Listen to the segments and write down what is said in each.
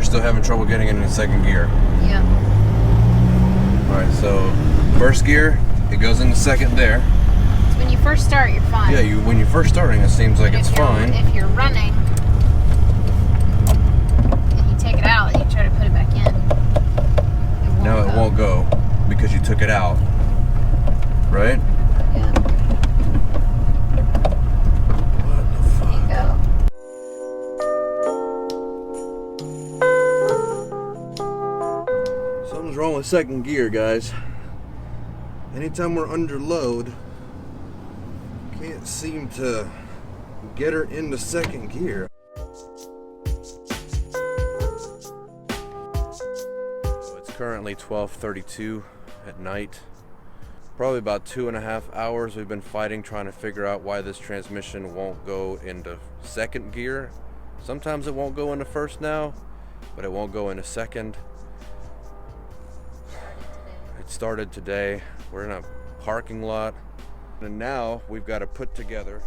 still having trouble getting into second gear. Yeah. Alright, so first gear, it goes into second there. So when you first start, you're fine. Yeah, when you're first starting, it seems like it's fine. If you're running and you take it out and you try to put it back in, it won't go because you took it out. Right? Yeah. What the fuck? There you go. Something's wrong with second gear, guys. Anytime we're under load, can't seem to get her into second gear. So it's currently 12:32 at night. Probably about 2.5 hours we've been fighting, trying to figure out why this transmission won't go into second gear. Sometimes it won't go into first now, but it won't go into second. It started today. We're in a parking lot, and now we've got to put together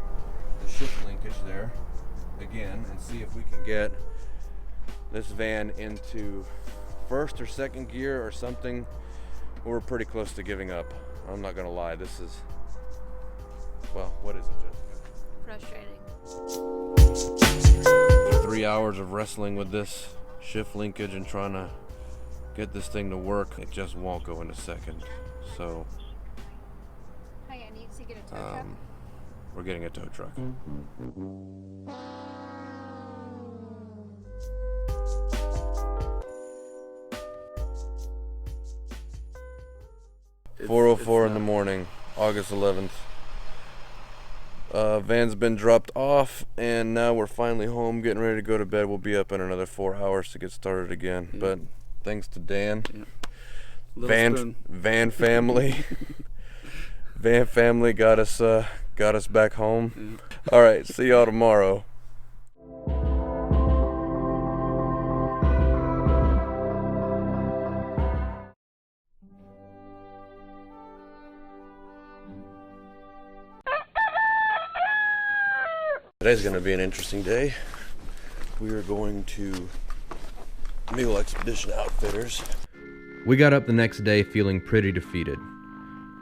the shift linkage there again and see if we can get this van into first or second gear or something. We're pretty close to giving up. I'm not gonna lie, this is, well, what is it, Jessica? Frustrating. 3 hours of wrestling with this shift linkage and trying to get this thing to work. It just won't go into second. So Hey, I need to get a tow truck. we're getting a tow truck. It's 4:04 in the morning, August 11th. Van's been dropped off, and now we're finally home, getting ready to go to bed. We'll be up in another 4 hours to get started again. Yeah. But thanks to Dan, Van family, Van family got us back home. Yeah. All right, see y'all tomorrow. Today's going to be an interesting day. We are going to Mule Expedition Outfitters. We got up the next day feeling pretty defeated,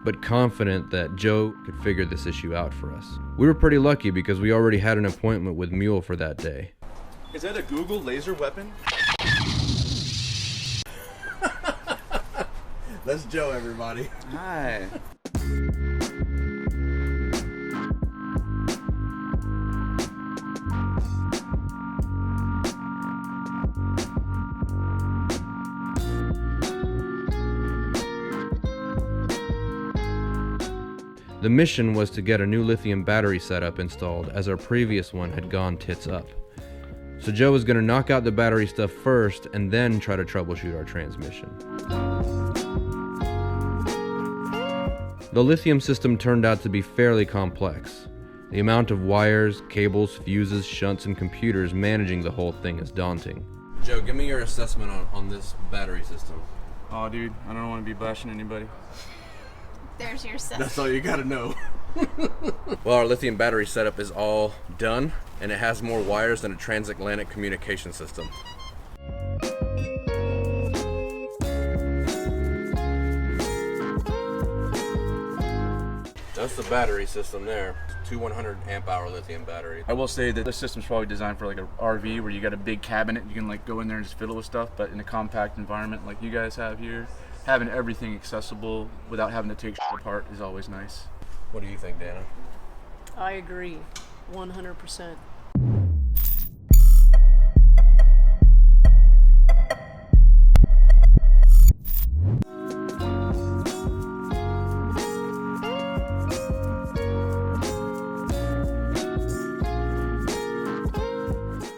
but confident that Joe could figure this issue out for us. We were pretty lucky because we already had an appointment with Mule for that day. Is that a Google laser weapon? That's Joe, everybody. Hi. The mission was to get a new lithium battery setup installed, as our previous one had gone tits up. So Joe was going to knock out the battery stuff first and then try to troubleshoot our transmission. The lithium system turned out to be fairly complex. The amount of wires, cables, fuses, shunts, and computers managing the whole thing is daunting. Joe, give me your assessment on this battery system. Oh, dude, I don't want to be bashing anybody. There's your stuff. That's all you gotta know. Well, our lithium battery setup is all done, and it has more wires than a transatlantic communication system. That's the battery system there. Two 100 amp hour lithium battery. I will say that this system's probably designed for like an RV where you got a big cabinet, you can like go in there and just fiddle with stuff, but in a compact environment like you guys have here, having everything accessible without having to take shit apart is always nice. What do you think, Dana? I agree, 100%.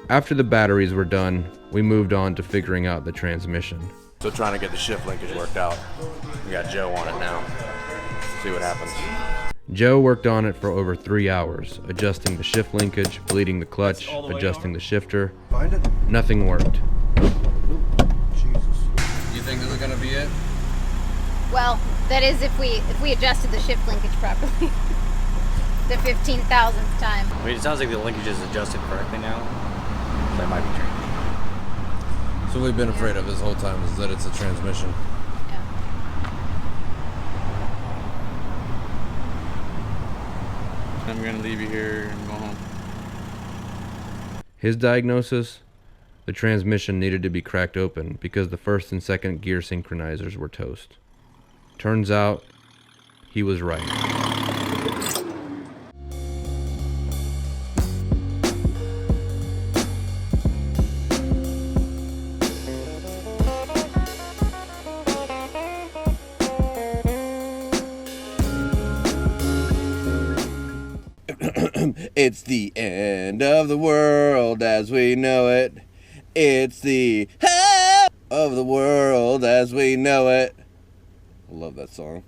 After the batteries were done, we moved on to figuring out the transmission. So trying to get the shift linkage worked out. We got Joe on it now. See what happens. Joe worked on it for over 3 hours, adjusting the shift linkage, bleeding the clutch, adjusting the shifter. Find it? Nothing worked. Jesus. You think this is gonna be it? Well, that is if we adjusted the shift linkage properly. The 15,000th time. I mean, it sounds like the linkage is adjusted correctly now. That might be true. So we've been afraid of this whole time is that it's a transmission. Yeah. And we're gonna leave you here and go home. His diagnosis? The transmission needed to be cracked open because the first and second gear synchronizers were toast. Turns out, he was right. It's the end of the world as we know it. It's the end of the world as we know it. I love that song.